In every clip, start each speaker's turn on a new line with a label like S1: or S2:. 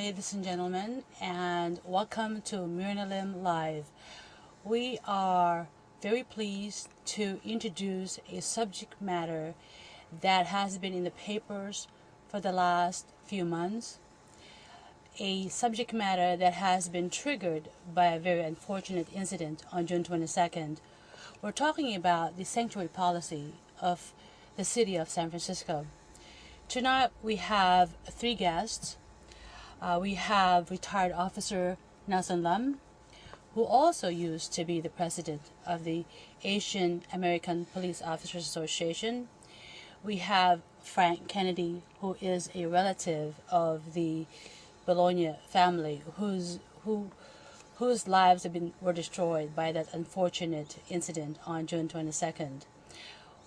S1: ladies and gentlemen, and welcome to Myrna Lim Live. We are very pleased to introduce a subject matter that has been in the papers for the last few months, a subject matter that has been triggered by a very unfortunate incident on June 22nd. We're talking about the sanctuary policy of the city of San Francisco. Tonight we have three guests. We have retired officer Myrna Lim, who also used to be the president of the Asian American Police Officers Association. We have Frank Kennedy, who is a relative of the Bologna family, whose lives were destroyed by that unfortunate incident on June 22nd.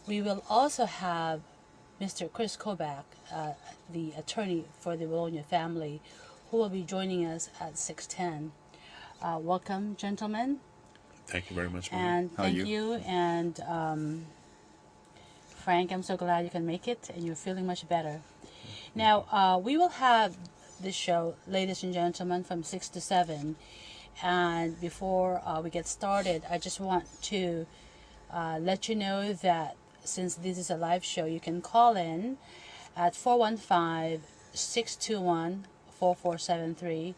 S1: We will also have Mr. Chris Kobach, the attorney for the Bologna family, who will be joining us at 6:10. Welcome, gentlemen.
S2: Thank you very much, Mary.
S1: And
S2: How
S1: thank
S2: are
S1: you. And Frank, I'm so glad you can make it, and you're feeling much better. Now, we will have this show, ladies and gentlemen, from 6 to 7. And before we get started, I just want to let you know that since this is a live show, you can call in at 415-621-4473.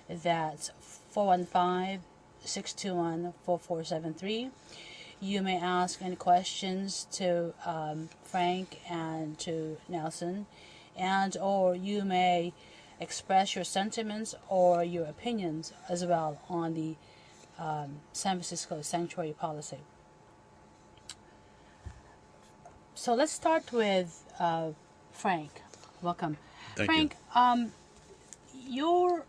S1: That's 415-621-4473. You may ask any questions to Frank and to Nelson, and or you may express your sentiments or your opinions as well on the San Francisco sanctuary policy. So let's start with Frank. Welcome.
S2: Thank
S1: Frank, you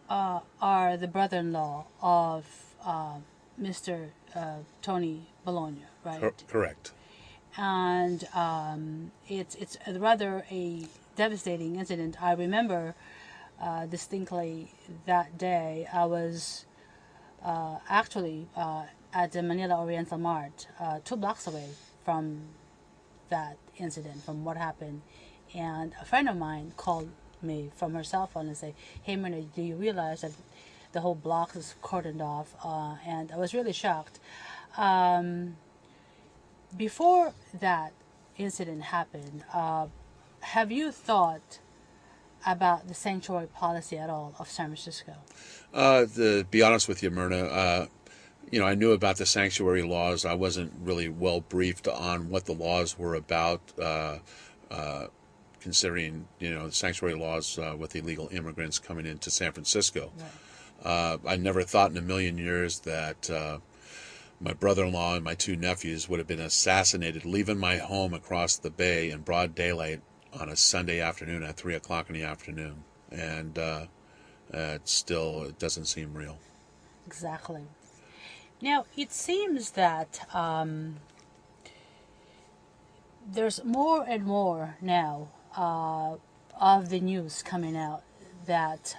S1: are the brother-in-law of Mr. Tony Bologna, right?
S2: Correct.
S1: And it's rather a devastating incident. I remember distinctly that day. I was actually at the Manila Oriental Mart, 2 blocks away from that incident, from what happened. And a friend of mine called me from her cell phone and say, "Hey, Myrna, do you realize that the whole block is cordoned off?" And I was really shocked. Before that incident happened, have you thought about the sanctuary policy at all of San Francisco?
S2: To be honest with you, Myrna, I knew about the sanctuary laws. I wasn't really well briefed on what the laws were about, considering, the sanctuary laws with illegal immigrants coming into San Francisco. Right. I never thought in a million years that my brother-in-law and my 2 nephews would have been assassinated, leaving my home across the bay in broad daylight on a Sunday afternoon at 3 o'clock in the afternoon. And it doesn't seem real.
S1: Exactly. Now, it seems that there's more and more now of the news coming out that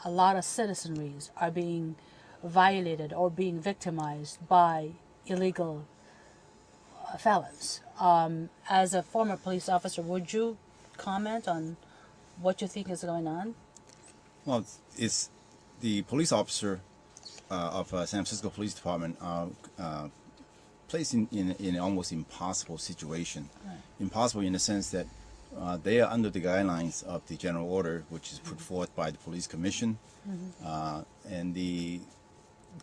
S1: a lot of citizenries are being violated or being victimized by illegal felons. As a former police officer, would you comment on what you think is going on?
S3: Well, it's the police officer of San Francisco Police Department placed in an almost impossible situation. Right. Impossible in the sense that they are under the guidelines of the general order, which is put forth by the police commission, and the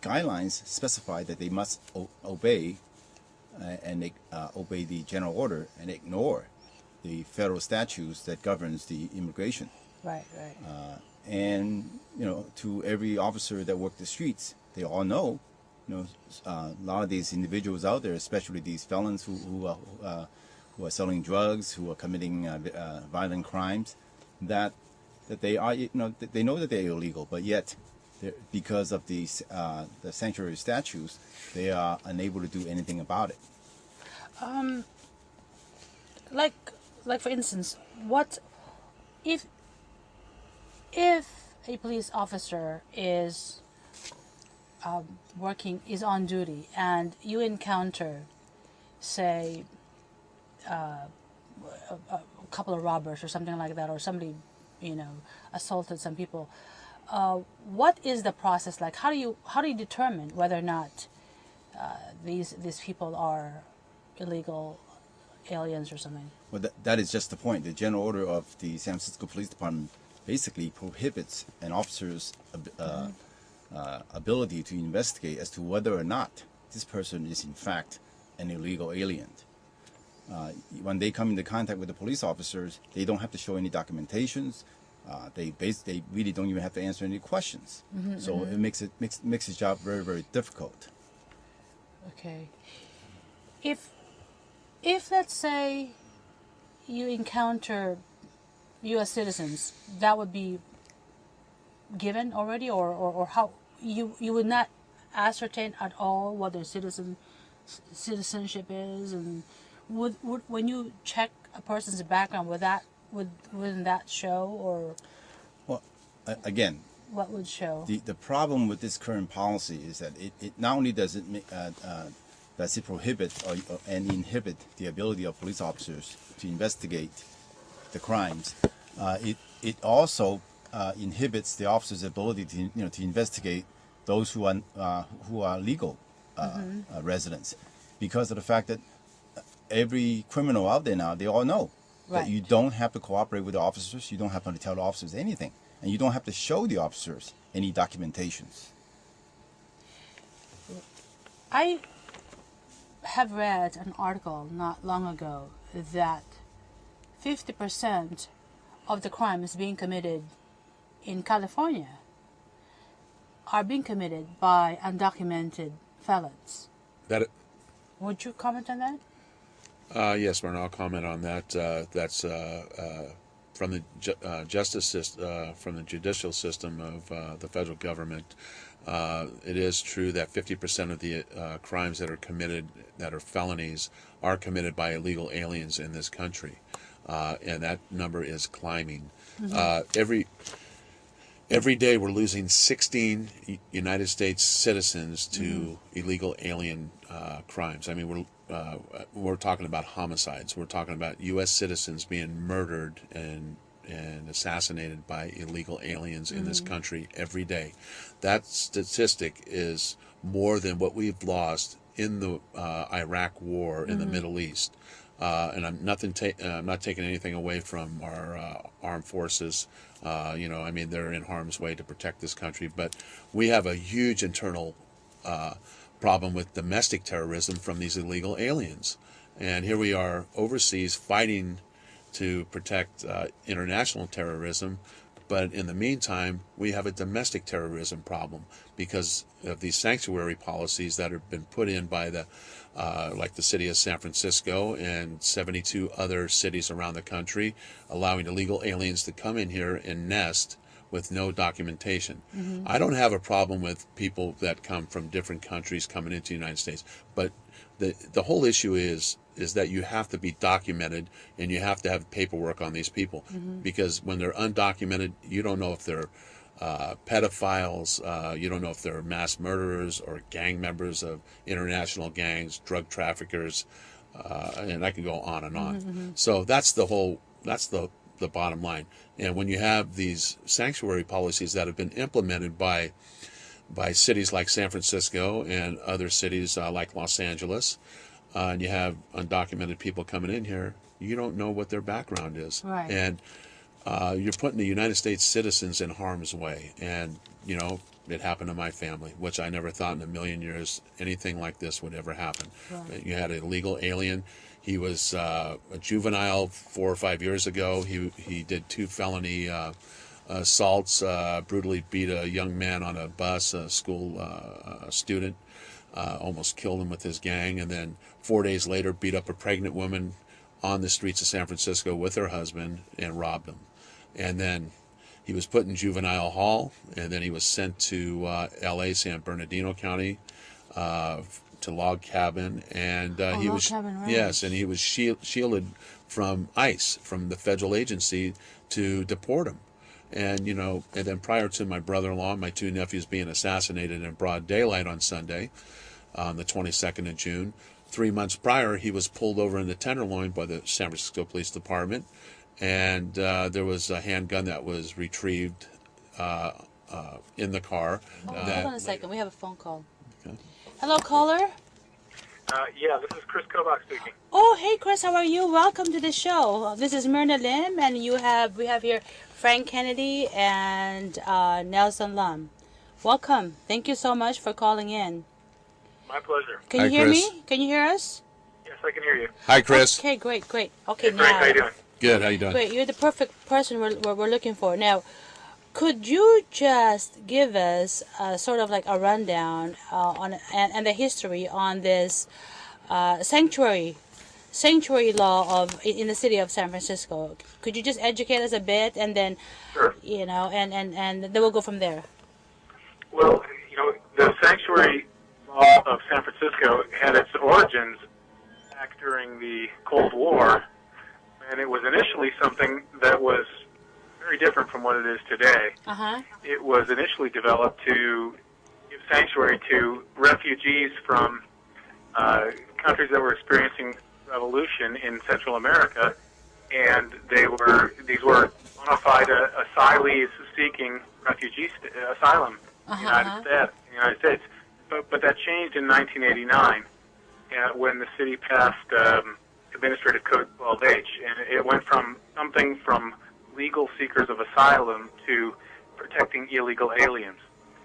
S3: guidelines specify that they must obey obey the general order and ignore the federal statutes that governs the immigration.
S1: Right.
S3: And to every officer that worked the streets, they all know, a lot of these individuals out there, especially these felons who are selling drugs, who are committing violent crimes, that they are, they know that they're illegal, but yet, because of the sanctuary statutes, they are unable to do anything about it.
S1: Like for instance, what if a police officer is is on duty and you encounter, say, a couple of robbers or something like that, or somebody assaulted some people. What is the process like? How do you determine whether or not these people are illegal aliens or something?
S3: Well, that is just the point. The general order of the San Francisco Police Department basically prohibits an officer's ability to investigate as to whether or not this person is in fact an illegal alien. When they come into contact with the police officers, they don't have to show any documentations. They really don't even have to answer any questions. So it makes his job very, very difficult.
S1: Okay. If let's say you encounter U.S. citizens, that would be given already, or how you would not ascertain at all what their citizenship is, and would when you check a person's background, wouldn't that show, or?
S3: Well, again,
S1: what would show?
S3: The problem with this current policy is that it not only does it does it prohibit and inhibit the ability of police officers to investigate the crimes, it also inhibits the officer's ability to investigate those who are legal residents, because of the fact that every criminal out there now, they all know that you don't have to cooperate with the officers, you don't have to tell the officers anything, and you don't have to show the officers any documentations.
S1: I have read an article not long ago that 50% of the crimes being committed in California are being committed by undocumented felons. Would you comment on that?
S2: Yes, Myrna, I'll comment on that. That's from the justice system, from the judicial system of the federal government. It is true that 50% of the crimes that are committed, that are felonies, are committed by illegal aliens in this country, and that number is climbing. Every day we're losing 16 United States citizens to illegal alien crimes. I mean, we're talking about homicides. We're talking about U.S. citizens being murdered and assassinated by illegal aliens in this country every day. That statistic is more than what we've lost in the Iraq War in the Middle East. And I'm not taking anything away from our armed forces. I mean, they're in harm's way to protect this country, but we have a huge internal problem with domestic terrorism from these illegal aliens. And here we are overseas fighting to protect international terrorism, but in the meantime, we have a domestic terrorism problem because of these sanctuary policies that have been put in by like the city of San Francisco and 72 other cities around the country, allowing illegal aliens to come in here and nest with no documentation. I don't have a problem with people that come from different countries coming into the United States, but the whole issue is that you have to be documented and you have to have paperwork on these people, because when they're undocumented, you don't know if they're pedophiles, you don't know if they're mass murderers or gang members of international gangs, drug traffickers, and I could go on and on. So that's the bottom line. And when you have these sanctuary policies that have been implemented by cities like San Francisco and other cities like Los Angeles, and you have undocumented people coming in here, you don't know what their background is.
S1: Right.
S2: And you're putting the United States citizens in harm's way. And, it happened to my family, which I never thought in a million years anything like this would ever happen. Right. You had an illegal alien. He was a juvenile 4 or 5 years ago. He did 2 felony assaults, brutally beat a young man on a bus, a school student, almost killed him with his gang, and then 4 days later beat up a pregnant woman on the streets of San Francisco with her husband and robbed him. And then he was put in juvenile hall, and then he was sent to L.A., San Bernardino County, to log cabin, and he was cabin, right. Yes, and he was shielded from ICE, from the federal agency, to deport him. And and then prior to my brother-in-law and my 2 nephews being assassinated in broad daylight on Sunday, on the 22nd of June, 3 months prior, he was pulled over in the Tenderloin by the San Francisco Police Department and there was a handgun that was retrieved in the car.
S1: Hold on a second. We have a phone call. Okay. Hello, caller.
S4: Yeah, this is Chris Kovach speaking.
S1: Oh, hey, Chris. How are you? Welcome to the show. This is Myrna Lim, and we have here Frank Kennedy and Nelson Lim. Welcome. Thank you so much for calling in.
S4: My pleasure.
S1: Can you hear me? Can you hear us?
S4: Yes, I can hear you.
S2: Hi, Chris.
S1: Okay, great. Okay,
S4: hey, Frank, how you doing?
S2: Good. How you doing?
S1: Great. You're the perfect person we're looking for. Now, could you just give us sort of like a rundown on and the history on this sanctuary law in the city of San Francisco? Could you just educate us a bit, and then,
S4: Sure.
S1: And then we'll go from there.
S4: Well, the sanctuary law of San Francisco had its origins back during the Cold War, and it was initially something that was very different from what it is today.
S1: Uh-huh.
S4: It was initially developed to give sanctuary to refugees from countries that were experiencing revolution in Central America, and these were bona fide asylees seeking asylum in the United States. But that changed in 1989 when the city passed Administrative Code 12H, and it went from something from legal seekers of asylum to protecting illegal aliens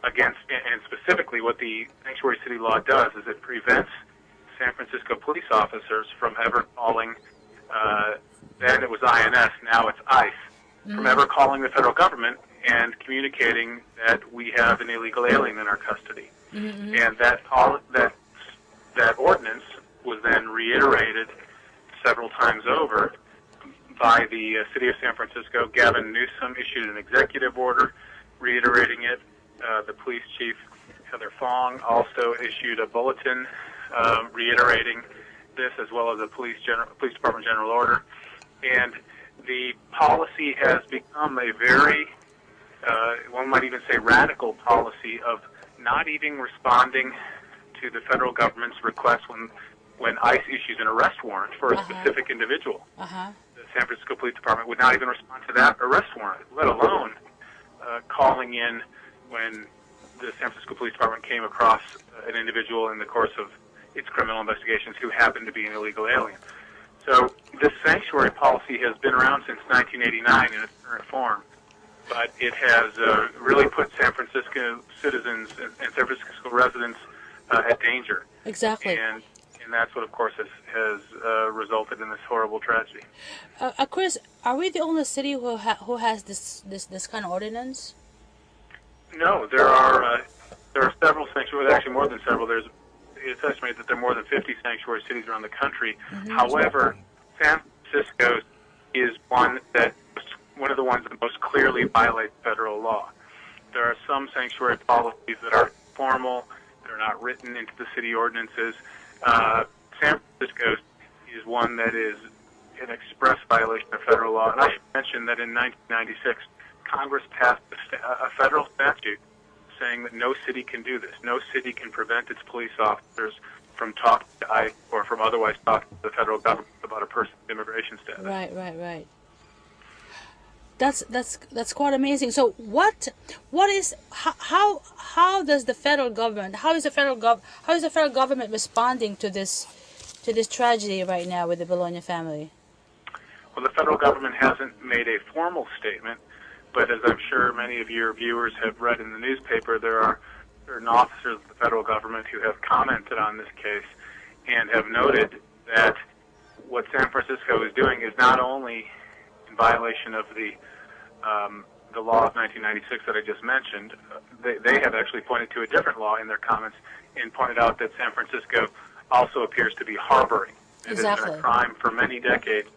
S4: against, and specifically what the sanctuary city law does is it prevents San Francisco police officers from ever calling, then it was INS, now it's ICE, from ever calling the federal government and communicating that we have an illegal alien in our custody. Mm-hmm. And that ordinance was then reiterated several times over by the city of San Francisco. Gavin Newsom issued an executive order reiterating it. The police chief, Heather Fong, also issued a bulletin reiterating this, as well as a police department general order. And the policy has become a very, one might even say radical policy of not even responding to the federal government's request when ICE issues an arrest warrant for a specific individual.
S1: Uh-huh.
S4: The San Francisco Police Department would not even respond to that arrest warrant, let alone calling in when the San Francisco Police Department came across an individual in the course of its criminal investigations who happened to be an illegal alien. So this sanctuary policy has been around since 1989 in its current form, but it has really put San Francisco citizens and San Francisco residents at danger.
S1: Exactly.
S4: And that's what, of course, has resulted in this horrible tragedy.
S1: Chris, are we the only city who has this kind of ordinance?
S4: No, there are several sanctuaries. Actually, more than several. It's estimated that there are more than 50 sanctuary cities around the country. Mm-hmm. However, San Francisco is one of the ones that most clearly violates federal law. There are some sanctuary policies that are formal, that are not written into the city ordinances. San Francisco is one that is an express violation of federal law. And I should mention that in 1996, Congress passed a federal statute saying that no city can do this. No city can prevent its police officers from talking to ICE or from otherwise talking to the federal government about a person's immigration status.
S1: Right. That's quite amazing. So how is the federal government responding to this tragedy right now with the Bologna family?
S4: Well, the federal government hasn't made a formal statement, but as I'm sure many of your viewers have read in the newspaper, there are certain officers of the federal government who have commented on this case and have noted that what San Francisco is doing is not only in violation of the law of 1996 that I just mentioned. They have actually pointed to a different law in their comments and pointed out that San Francisco also appears to be harboring.
S1: Exactly.
S4: It has been a crime for many decades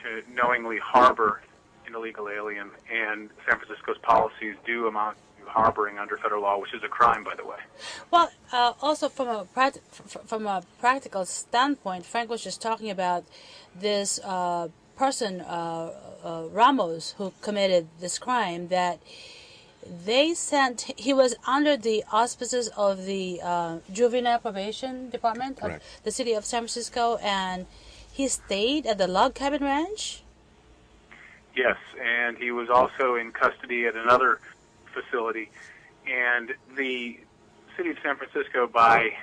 S4: to knowingly harbor an illegal alien, and San Francisco's policies do amount to harboring under federal law, which is a crime, by the way.
S1: Well, also from a practical standpoint, Frank was just talking about this person, Ramos, who committed this crime, that he was under the auspices of the juvenile probation department of the city of San Francisco, and he stayed at the log cabin ranch.
S4: Yes, and he was also in custody at another facility. And the city of San Francisco, by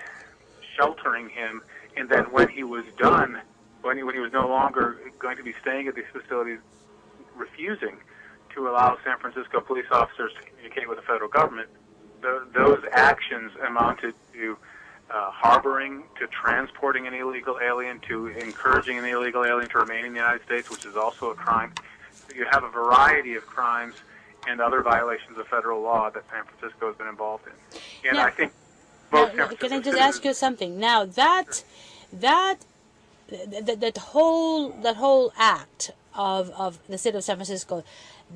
S4: sheltering him, and then when he was done, when he was no longer going to be staying at these facilities, refusing to allow San Francisco police officers to communicate with the federal government, those actions amounted to harboring, to transporting an illegal alien, to encouraging an illegal alien to remain in the United States, which is also a crime. So you have a variety of crimes and other violations of federal law that San Francisco has been involved in. And
S1: now,
S4: I think both San
S1: now,
S4: Francisco
S1: can I just
S4: citizens-
S1: ask you something? Now that whole act of the city of San Francisco,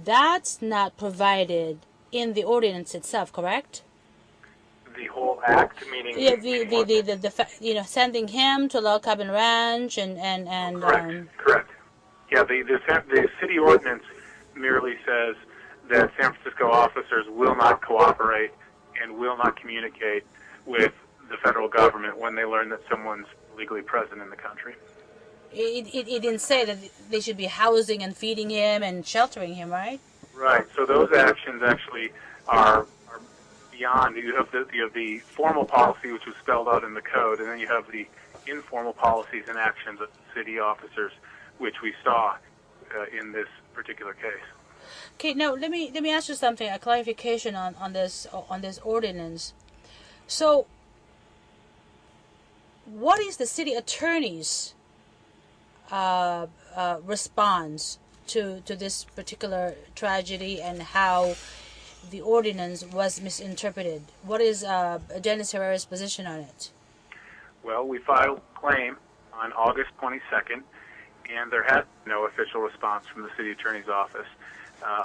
S1: that's not provided in the ordinance itself, correct?
S4: the whole act, meaning
S1: Yeah, the sending him to Log Cabin Ranch and
S4: correct. Yeah, the city ordinance merely says that San Francisco officers will not cooperate and will not communicate with the federal government when they learn that someone's legally present in the country.
S1: it didn't say that they should be housing and feeding him and sheltering him, right?
S4: Right. So those actions actually are beyond. You have the formal policy, which was spelled out in the code, and then you have the informal policies and actions of city officers, which we saw in this particular case.
S1: Okay, now let me ask you something, a clarification on this ordinance. So, what is the city attorney's response to this particular tragedy and how the ordinance was misinterpreted? What is Dennis Herrera's position on it?
S4: Well, we filed a claim on August 22nd, and there has been no official response from the city attorney's office.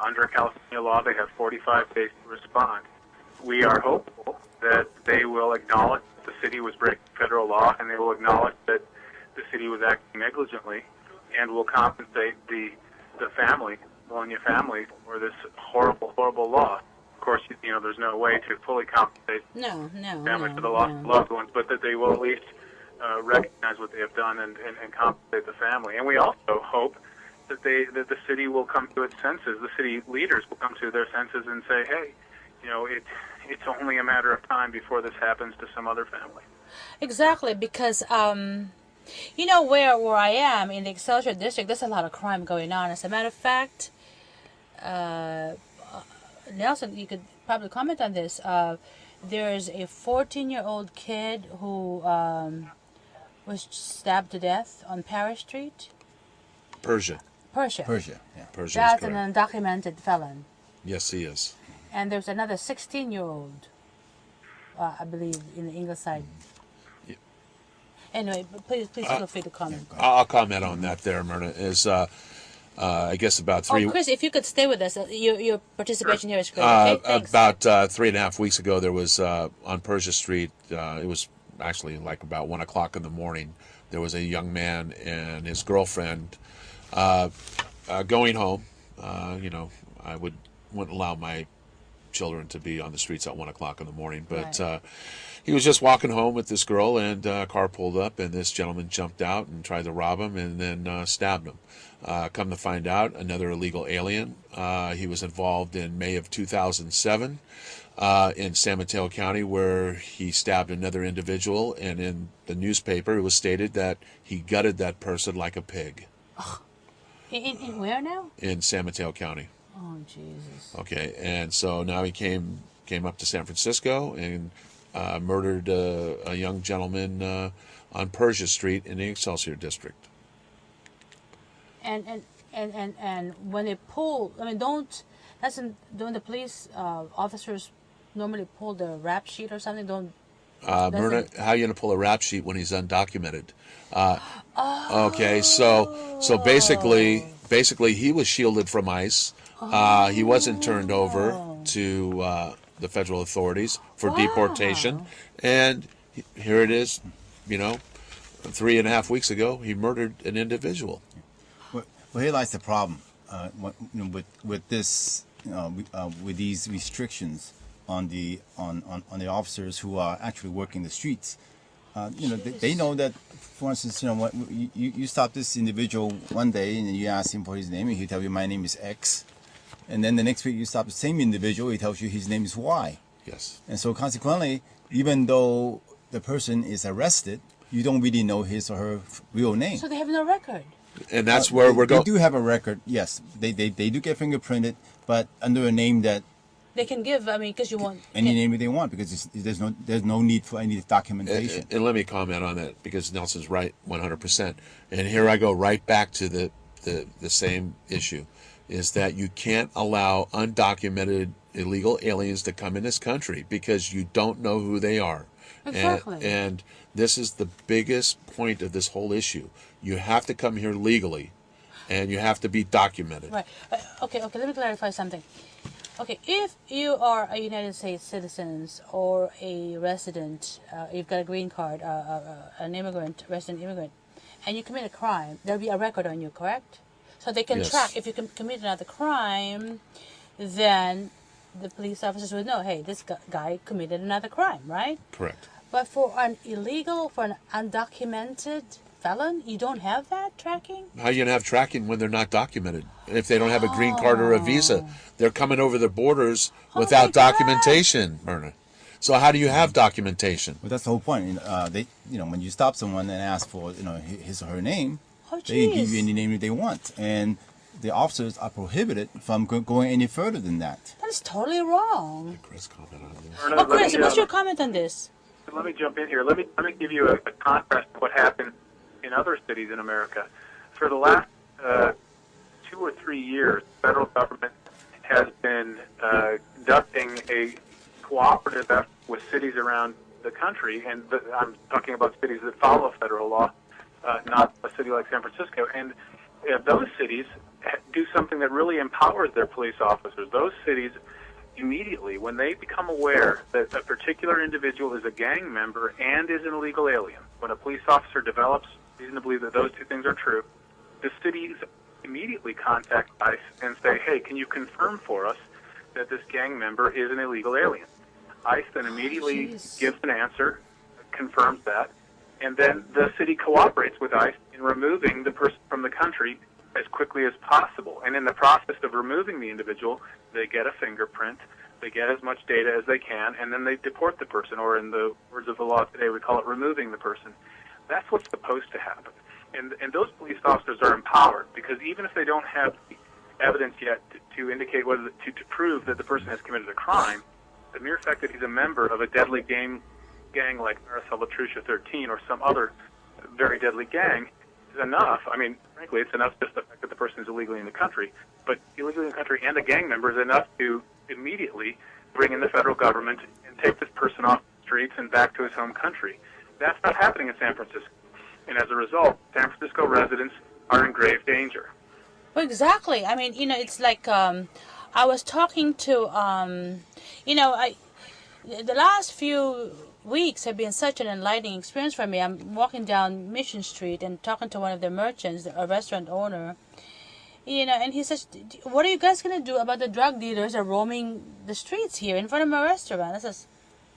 S4: Under California law, they have 45 days to respond. We are hopeful that they will acknowledge that the city was breaking federal law, and they will acknowledge that the city was acting negligently, and will compensate the family, Bologna family, for this horrible law. Of course, there's no way to fully compensate family for the loss of loved ones, but that they will at least recognize what they have done and compensate the family. And we also hope that the city will come to its senses. The city leaders will come to their senses and say, hey, it's only a matter of time before this happens to some other family.
S1: Exactly, because where I am in the Excelsior district, there's a lot of crime going on. As a matter of fact, Nelson, you could probably comment on this. There's a 14-year-old kid who was stabbed to death on Paris Street.
S2: Persia,
S3: yeah.
S2: Persia.
S1: That's an undocumented felon.
S2: Yes, he is.
S1: And there's another 16-year-old, I believe, in the English side.
S2: Yeah.
S1: Anyway, please feel free to comment.
S2: I'll comment on that there, Myrna. I guess about three...
S1: Oh, Chris, if you could stay with us, your participation here is great. Okay, thanks.
S2: About 3.5 weeks ago, there was on Persia Street, it was actually like about 1 o'clock in the morning, there was a young man and his girlfriend going home. I wouldn't allow my children to be on the streets at 1 o'clock in the morning, but
S1: Right.
S2: He was just walking home with this girl, and a car pulled up, and this gentleman jumped out and tried to rob him, and then stabbed him. Come to find out, another illegal alien. He was involved in May of 2007 in San Mateo County, where he stabbed another individual, and in the newspaper it was stated that he gutted that person like a pig.
S1: In where now?
S2: In San Mateo County.
S1: Oh, Jesus.
S2: Okay, and so now he came up to San Francisco and murdered a young gentleman on Persia Street in the Excelsior district.
S1: And when they pull, don't the police officers normally pull the rap sheet or something?
S2: Myrna, how are you going to pull a rap sheet when he's undocumented? Okay, so basically he was shielded from ICE. He wasn't turned over to the federal authorities for deportation, and here it is. 3.5 weeks ago, he murdered an individual.
S3: Well, here lies the problem with this, with these restrictions on the officers who are actually working the streets. They know that. For instance, you stop this individual one day and you ask him for his name, and he tell you my name is X, and then the next week you stop the same individual, he tells you his name is Y.
S2: Yes.
S3: And so consequently, even though the person is arrested, you don't really know his or her real name.
S1: So they have no record.
S2: And that's where we're going.
S3: They do have a record, yes. They do get fingerprinted, but under a name that
S1: They can give, because you want...
S3: any name that they want, because there's no need for any documentation.
S2: And let me comment on that, because Nelson's right 100%. And here I go right back to the same issue, is that you can't allow undocumented illegal aliens to come in this country because you don't know who they are.
S1: Exactly.
S2: And this is the biggest point of this whole issue. You have to come here legally, and you have to be documented.
S1: Right. Okay, let me clarify something. Okay, if you are a United States citizen or a resident, you've got a green card, an immigrant, resident immigrant, and you commit a crime, there'll be a record on you, correct? So they can
S2: Yes.
S1: track, if you commit another crime, then the police officers would know, hey, this guy committed another crime, right?
S2: Correct.
S1: But for an undocumented felon, you don't have that tracking?
S2: How are you going to have tracking when they're not documented? If they don't have a green card or a visa, they're coming over the borders without documentation, Myrna. So how do you have documentation?
S3: Well, that's the whole point. When you stop someone and ask for, his or her name,
S1: Oh,
S3: they give you
S1: jeez.
S3: any name that they want, and the officers are prohibited from going any further than that.
S1: That is totally wrong.
S2: Chris, comment on this.
S4: Myrna,
S1: Oh, Chris,
S4: let me,
S1: what's your comment on this?
S4: let me jump in here. Let me give you a contrast to what happened in other cities in America. For the last 2 or 3 years, the federal government has been conducting a cooperative effort with cities around the country, and I'm talking about cities that follow federal law, not a city like San Francisco. And those cities do something that really empowers their police officers. Those cities immediately, when they become aware that a particular individual is a gang member and is an illegal alien, when a police officer develops reason to believe that those two things are true, the cities immediately contact ICE and say, hey, can you confirm for us that this gang member is an illegal alien? ICE then immediately
S1: Jeez.
S4: gives an answer, confirms that, and then the city cooperates with ICE in removing the person from the country as quickly as possible. And in the process of removing the individual, they get a fingerprint, they get as much data as they can, and then they deport the person, or in the words of the law today, we call it removing the person. That's what's supposed to happen. And those police officers are empowered, because even if they don't have the evidence yet to indicate whether to prove that the person has committed a crime, the mere fact that he's a member of a deadly gang like Salvatrucha 13 or some other very deadly gang is enough. I mean, frankly, it's enough just the fact that the person is illegally in the country. But illegally in the country and a gang member is enough to immediately bring in the federal government and take this person off the streets and back to his home country. That's not happening in San Francisco. And as a result, San Francisco residents are in grave danger.
S1: Well, exactly. I mean, it's like I was talking to, the last few weeks have been such an enlightening experience for me. I'm walking down Mission Street and talking to one of the merchants, a restaurant owner, and he says, what are you guys going to do about the drug dealers that are roaming the streets here in front of my restaurant? I says,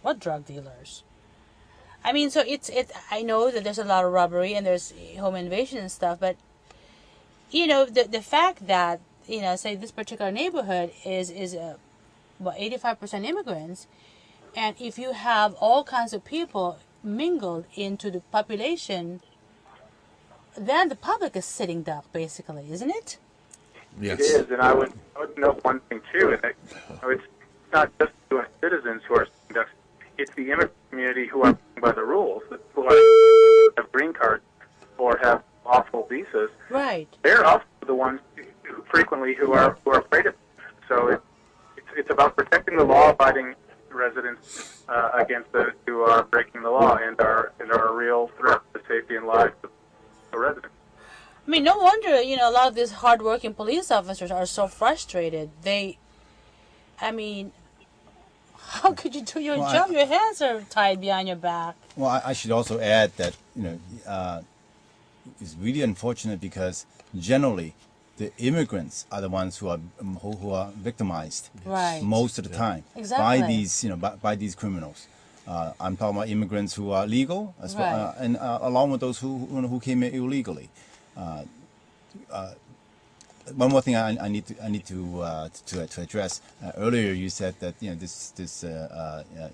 S1: what drug dealers? I mean, so I know that there's a lot of robbery and there's home invasion and stuff, but, the fact that, say this particular neighborhood is 85% immigrants, and if you have all kinds of people mingled into the population, then the public is sitting duck, basically, isn't it?
S2: Yes.
S4: It is, and I would note one thing, too, and it's not just the citizens who are sitting ducks, it's the immigrant community who are playing by the rules, who have green cards or have lawful visas.
S1: Right.
S4: They're also the ones who are afraid of it. So it's about protecting the law-abiding residents against those who are breaking the law and are a real threat to the safety and lives of the residents.
S1: I mean, no wonder, a lot of these hardworking police officers are so frustrated. How could you do your job? Your hands are tied behind your back.
S3: Well, I should also add that it's really unfortunate because generally the immigrants are the ones who are victimized
S1: Right.
S3: most of the time
S1: Exactly.
S3: by these by these criminals, I'm talking about immigrants who are legal, as well, and along with those who came in illegally. One more thing I need to address. Earlier, you said that this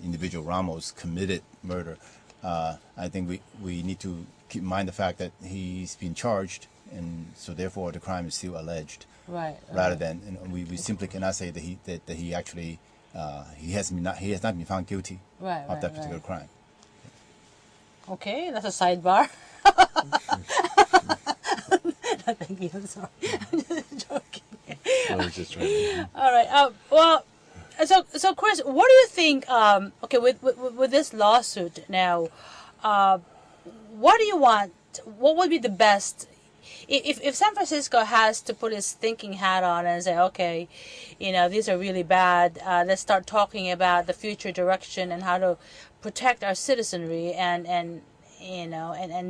S3: individual Ramos committed murder. I think we need to keep in mind the fact that he's been charged, and so therefore the crime is still alleged.
S1: Right.
S3: Rather than we simply cannot say that he actually he has not been found guilty of that particular crime.
S1: Okay, that's a sidebar. Thank you. I'm sorry. I'm just joking.
S2: I was just trying to...
S1: All right. Well, so Chris, what do you think? Okay, with this lawsuit now, what do you want? What would be the best? If San Francisco has to put its thinking hat on and say, okay, these are really bad. Let's start talking about the future direction and how to protect our citizenry and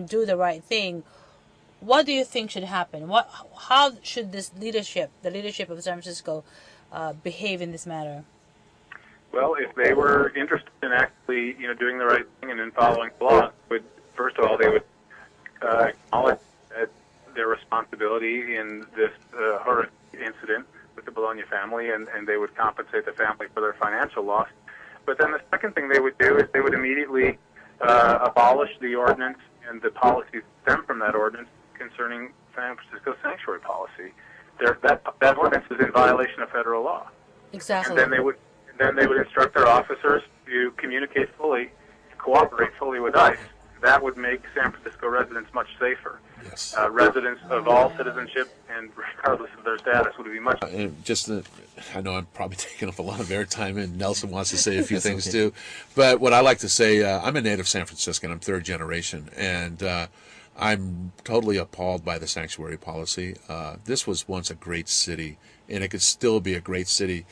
S1: do the right thing. What do you think should happen? How should the leadership of San Francisco, behave in this matter?
S4: Well, if they were interested in actually, doing the right thing and in following the law, first of all, they would acknowledge their responsibility in this horrific incident with the Bologna family, and they would compensate the family for their financial loss. But then the second thing they would do is they would immediately abolish the ordinance and the policies that stem from that ordinance concerning San Francisco's sanctuary policy. That ordinance is in violation of federal law.
S1: Exactly.
S4: And then they would instruct their officers to communicate fully, to cooperate fully with ICE. That would make San Francisco residents much safer.
S2: Yes.
S4: Residents of all citizenship and regardless of their status would be much.
S2: I know I'm probably taking up a lot of airtime, and Nelson wants to say a few things too. But what I like to say, I'm a native San Franciscan. I'm third generation, and I'm totally appalled by the sanctuary policy. This was once a great city, and it could still be a great city,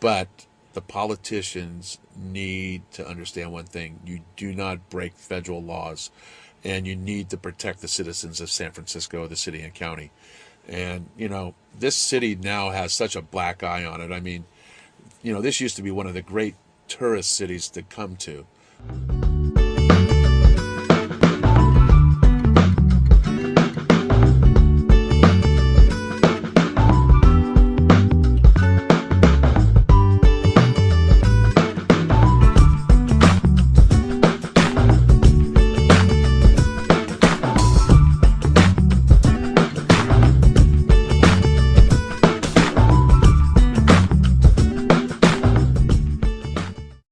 S2: but the politicians need to understand one thing: you do not break federal laws. And you need to protect the citizens of San Francisco, the city and county. And, this city now has such a black eye on it. I mean, this used to be one of the great tourist cities to come to.